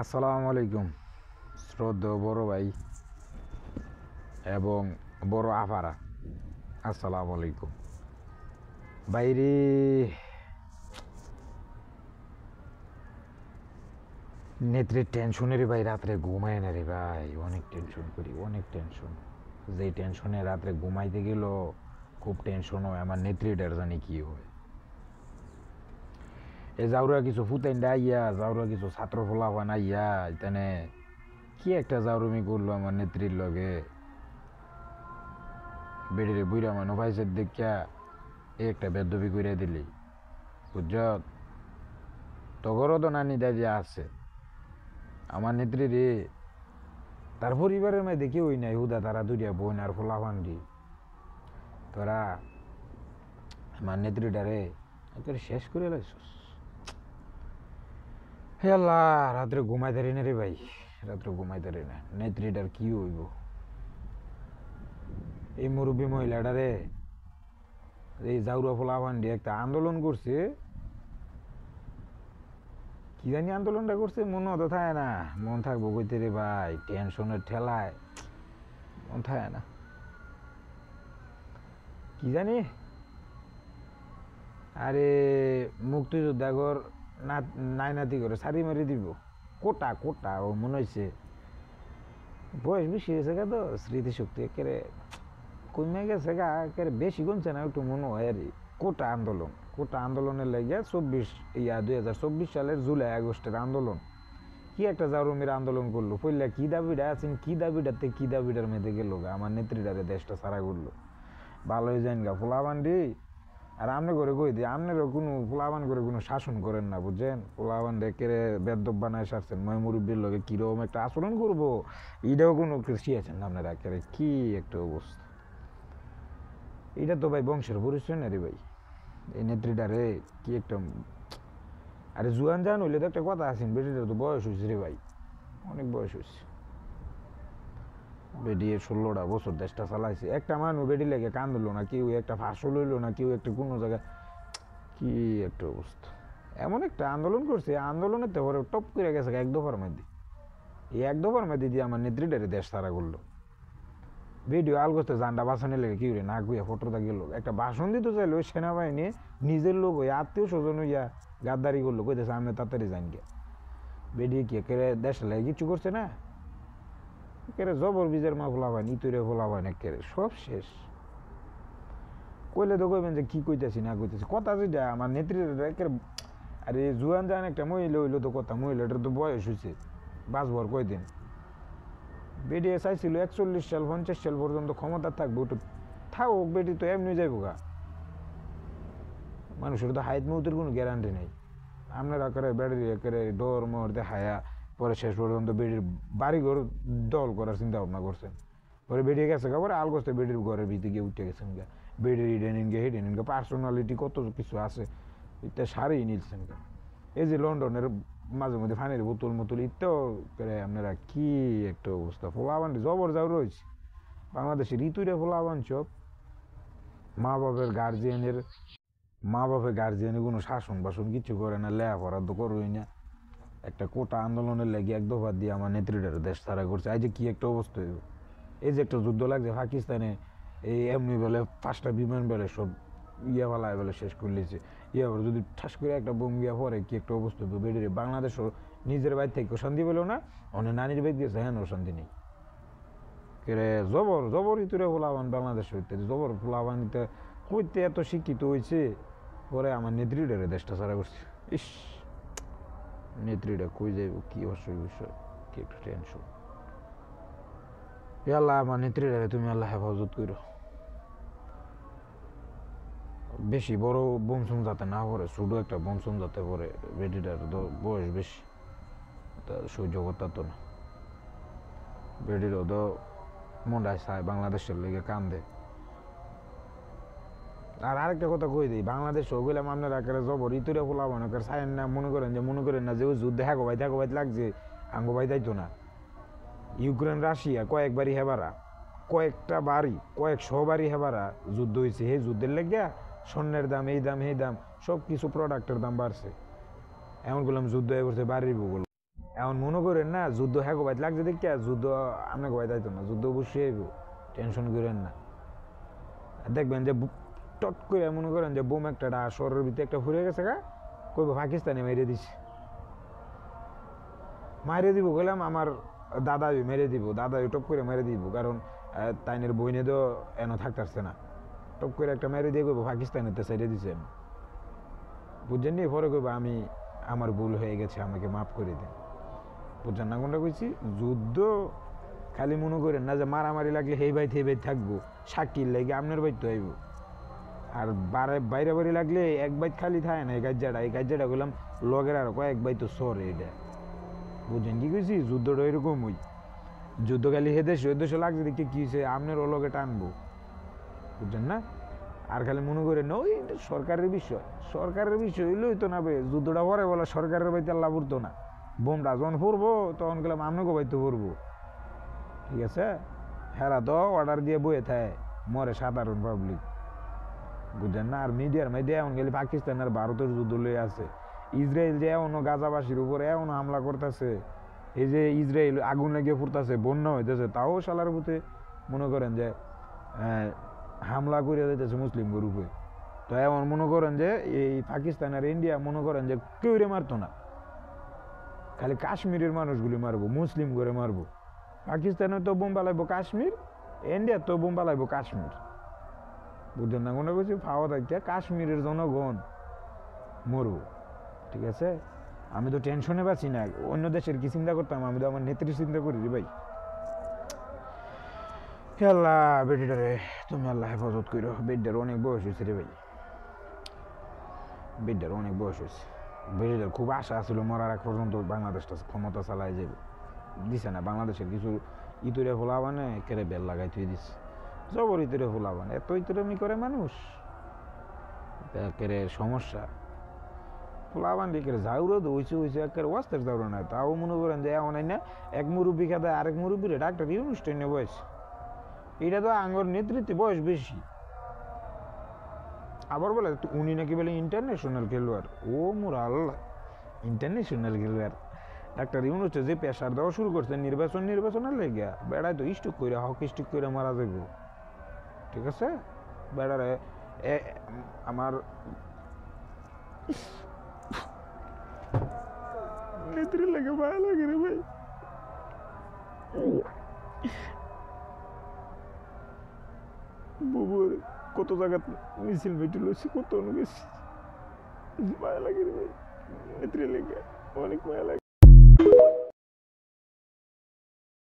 আসসালামু আলাইকুম শ্রদ্ধেয় বড় ভাই এবং বড় আফারা। আসসালামু আলাইকুম বাইরে। নেত্রের টেনশনের ভাই, রাত্রে ঘুমায় না রে ভাই, অনেক টেনশন করি, অনেক টেনশন। যে টেনশনে রাত্রে ঘুমাইতে গেল খুব টেনশন হয়, আমার নেত্রীটার জানি কি হয়। এ যাওরা কিছু ফুতেন আইয়া, যাওরা কিছু ছাত্র ফলাফান আইয়া এখানে কি একটা জাউরুমি করলো আমার নেত্রীর লগে। বেড়ে বুড়া মানুষ ভাইসের দেখা একটা বেদবি করে দিলি, বুঝছ? তগরও তো নানি দাদি আছে আমার নেত্রী রে। তার পরিবারের মেয়ে দেখি ওই নাই, হুদা তারা দুইটা বোন আর ফোলাফান দি তোরা আমার নেত্রীটারে শেষ করে লাইছস। হে আল্লাহ, রাত্রে ঘুমাই দাঁড়ি না রে ভাই, রাত্রে ঘুমাই দাঁড়ি না। নেত্রীটার কি হইব? এই মুরব্বী মহিলাটারে এই জাউরা ফোলাফান দিয়ে একটা আন্দোলন করছে, কি জানি আন্দোলনটা করছে, মনে হতো থাকে না। মন থাকবো কইতে রে ভাই, টেনশনের ঠেলায় মন থাকে না। কি জানি, আরে মুক্তিযোদ্ধাগর নাই নাতি করে সারি মারি দিব, কোটা কোটা ও মনে হয়েছে বয়স বেশি হয়েছে গা, তো স্মৃতিশক্তি একেবারে কমে গেছে গা, একেবারে বেশি কমছে না, একটু মনে হয় আর। কোটা আন্দোলন, কোটা আন্দোলনের লেগে 2024 সালের জুলাই আগস্টের আন্দোলন, কি একটা জারুমির আন্দোলন করলো। পইলা কি দাবিটা আছেন, কি দাবিটাতে কি দাবিটার মেয়েতে গেল গা, আমার নেত্রীটারে দেশটা সারা করলো। ভালোই যাইন গা পোলাবান্ডি। আর আমনে করে কই দিই, আমনেরও কোনো পোলাবান করে কোনো শাসন করেন না, বুঝছেন? পোলাবান ডেকে বেদব বানায় সারছেন, ময় মুরব্বীর লগে কিরকম একটা আচরণ করবো এটাও কোনো শিয়েছেন আপনারা। একেবারে কি একটা অবস্থা, এটা তো ভাই বংশের পরিচয় না রে ভাই। এই নেত্রীটারে কি একটা, আরে জুয়ান জান হইলে তো একটা কথা আছেন, বেটিটার তো বয়স হয়েছে রে ভাই, অনেক বয়স হয়েছে। বেডি 16টা বছর দেশটা চালাইছে, একটা মানুষ বেডি লেগে কান্দলো না, কেউ একটা ফাঁসল হইলো না, কেউ একটা কোনো জায়গায়, কি একটা অবস্থা। এমন একটা আন্দোলন করছে, আন্দোলনের তো পরে টপ করে গেছে এক দফার মধ্যে। এই এক দফার মধ্যে দিয়ে আমার নেত্রীটারে দেশ সারা করলো। ভিডিও আলগোস্তে জান্ডা বাঁচানোর লেগে কি রে না গুয়া ফটোটা গেল, একটা ভাষণ দিতে চাইলো সেনাবাহিনী, নিজের লোক হইয়া আত্মীয় স্বজন হইয়া গাদ্দারি করলো, কইতেছে আমি তাড়াতাড়ি যান গিয়া। বেডি কি একেবারে দেশের লাগে কিছু করছে না, একেবারে জবর বীজের মা ফোলাবান, ইতুরে ফোলাবান, একেবারে সব শেষ। কইলে তো কইবেন যে কি কইতেছি না কইতেছি, কথা যেটা আমার নেত্রীর একেবারে। আরে জুয়ান জান একটা মহিলা হইলো তো কথা, মহিলাটার তো বয়স হয়েছে, বাঁচবর কয়দিন। বেডিয়ে চাইছিল 41 সাল 50 সাল পর্যন্ত ক্ষমতা থাকবো, ওটা থাকুক, বেটি তো এমনি যাইব গা। মানুষের তো হাইত মৌতের কোনো গ্যারান্টি নেই। আপনারা করে বেড়ির একেবারে ডর মর দেখায়া পরে শেষ পর্যন্ত বেডির বাড়িঘর দল করার চিন্তা ভাবনা করছেন। পরে বেরিয়ে গেছে গা, পরে আলগোস্তে বেডির ঘরের ভিতরে গিয়ে উঠে গেছেন গা। বেডির ইডেনিন গে হিডেনিন গে পার্সোনালিটি কত কিছু আছে, এটা সারিয়ে নিচ্ছেন গা। এই যে লন্ডনের মাঝে মধ্যে ফানির বোতল মতল ইত্যাও করে, আপনারা কি একটা অবস্থা। ফোলাবান জবর যাও রয়েছে বাংলাদেশের ঋতুরে ফোলাবান সব। মা বাপের গার্জিয়ানের, মা বাপের গার্জিয়ানের কোনো শাসন বাসন কিছু করে না, লেখাপড়া তো করোই না। একটা কোটা আন্দোলনের লেগে এক দফা দিয়ে আমার নেত্রীটার দেশ ছাড়া করছে। এই যে কি একটা অবস্থা, এই যে একটা যুদ্ধ লাগছে পাকিস্তানে, এই এমনি বেলে 5টা বিমান বেলে সব ইয়া ফালায় বেলে শেষ করে লিছে। ইয়া যদি ঠাস করে একটা বোম গিয়া পরে কি একটা অবস্থা বেড়ে। বাংলাদেশ নিজের বাইর থেকে শান্তি পেল না, অনেক নানির বাইর গেছে, হ্যাঁ শান্তি নেই। কেরে জবর জবর ইতুরে ফোলাবান বাংলাদেশ হইতে, জবর ফোলাবানিতে হইতে এত শিক্ষিত হয়েছে, পরে আমার নেত্রীটারে দেশটা ছাড়া করছে। ইস, নেত্রীটা কই যাইব, কি অসুখ বিষয়, কি একটা টেনশন। আল্লাহ আমার নেত্রীটারে তুমি আল্লাহ হেফাজত করো, বেশি বড় বমসম যাতে না করে, ছোট একটা বমসম যাতে পরে। বেডিটার বয়স বেশি, তা সহ্য করতে তো না। বেডিরও তো মনটায় চায় বাংলাদেশের লেগে কান্দে। আর আরেকটা কথা কই দিই, বাংলাদেশ ওগুলাম আপনার একেবারে জবর ইতুরে ফোলাবান একেবারে চায়েন না, মনে করেন না যে ওই যুদ্ধে হ্যাগো ভাই লাগছে, আঙ্গো ভাই যাইতো না। ইউক্রেন রাশিয়া কয়েকবারই হেবারা, কয়েকটা বাড়ি, 100 বাড়ি হেবারা যুদ্ধ হয়েছে। সেই যুদ্ধের লেগে স্বর্ণের দাম, এই দাম এই দাম, সব কিছু প্রোডাক্টের দাম বাড়ছে। এমন করলাম যুদ্ধ হয়ে পড়ছে বাড়ির বগুলো। এখন মনে করেন না যুদ্ধ হ্যাঁ বাইত লাগছে দেখি যুদ্ধ আপনাকে বাইতে আইতো না, যুদ্ধ অবশ্যই আইব, টেনশন করেন না। দেখবেন যে টট করে মনে করেন যে বোম একটা শহরের ভিতরে একটা ফুরে গেছে গা, কইব পাকিস্তানে মেরে দিছে, মারে দিব গেলাম আমার দাদাই মেরে দিব, দাদাই টপ করে মেরে দিব, কারণ তাইনের বইনে তো এন থাকতেছে না, টপ করে একটা মেরে দিয়ে কইব পাকিস্তানের তো ছেড়ে দিছেন, বুঝছেন নি? পরে কইব আমি আমার ভুল হয়ে গেছে, আমাকে মাফ করে দেন। বুঝছেন না কোনটা কইছি? যুদ্ধ খালি মনে করেন না যে মারামারি লাগলে হেই বাইত থাকবো, সাক্ষীর লাগে আপনার বাইত তো আইব। আর বাইরে বাড়ি লাগলে এক বাইত খালি থাকে না, এই গাজ্জাটা গেলাম লগের আর কয়েক বাইত তো সরে এটা। বুঝছেন কি কইছি? যুদ্ধটা এরকমই, যুদ্ধ খালি হে দেশে লাগছে দেখে কি হয়েছে আপনার ও লগে টানবো, বুঝছেন না? আর খালি মনে করেন ওই সরকারের বিষয় হইলেই তো না বে, যুদ্ধটা পরে বলে সরকারের বাইতে আল্লাহ পড়তো না, বোমটা যখন পড়বো তখন গেলাম আপনাকে বাইতে পড়বো, ঠিক আছে? হেরা তো অর্ডার দিয়ে বয়ে থাকে, মরে সাধারণ পাবলিক, বুঝছেন না? আর মিডিয়ার মধ্যে এমন গেলে পাকিস্তান আর ভারতের যুদ্ধ লয়ে আছে, ইসরায়েল যে এমনও গাজাবাসীর উপরে এমনও হামলা করতেছে, এই যে ইসরায়েল আগুন লাগিয়ে ফুটতেছে, বন্যা হইতেছে, তাও শালার প্রতি মনে করেন যে হামলা করে দিতেছে মুসলিম গ্রুপে। তো এমন মনে করেন যে এই পাকিস্তান আর ইন্ডিয়া মনে করেন যে কেউরে মারতো না, খালি কাশ্মীরের মানুষগুলি মারবো, মুসলিম করে মারবো। পাকিস্তানে তো বোম বালাইবো কাশ্মীর, ইন্ডিয়া তো বোম বালাইবো কাশ্মীর, বুঝছেন না কোনটা বলছি? ফাওয়া থাকতে কাশ্মীরের জনগণ মরবো, ঠিক আছে? আমি তো টেনশনে পাচ্ছি না, অন্য দেশের কি চিন্তা করতাম, আমি তো আমার নেত্রী চিন্তা করি রে ভাই। আল্লাহ বেটিটারে তুমি আল্লাহ হেফাজত করো, বেটিটার অনেক বয়স হয়েছে রে ভাই, বেটিটার অনেক বয়স হয়েছে, বেটিটার খুব আশা ছিল মরার এক পর্যন্ত বাংলাদেশটা ক্ষমতা চালাই যাবে, দিছে না। বাংলাদেশের কিছু ইতুরে ফোলাবানে কেড়ে বেল লাগাই তুই দিচ্ছে, জবর ইতুরে ফোলাবান, এত ইতুরামি করে মানুষ, একের সমস্যা। ফোলাবান দিকে ঝাউরো তো হয়েছে একের ওয়াস্তের ঝাউরো না, তাও মনে করেন যে এমন না এক মুরব্বী খেতে আরেক মুরব্বীরে ডাক্তার অনুষ্ঠান বয়স, এটা তো আঙ্গর নেতৃত্বে বয়স বেশি। আবার বলে উনি নাকি বলে ইন্টারন্যাশনাল খেলোয়াড়, ও মোর আল্লাহ, ইন্টারন্যাশনাল খেলোয়াড়। ডাক্তার ইউনুস যে প্রেশার দেওয়া শুরু করছে নির্বাচনের লেগে, বেড়ায় তো স্ট্রোক করে হকি স্টিক করে মারা যাইব, ঠিক আছে? বেড়ারে আমার নেত্রী লাগে ভালো লাগে রে ভাই, বুবুর কত জায়গা মিছিল মিটিল হয়েছে, কত গেছি, মায়া লাগে রে ভাই, নেত্রী লেগে অনেক মায়া লাগে।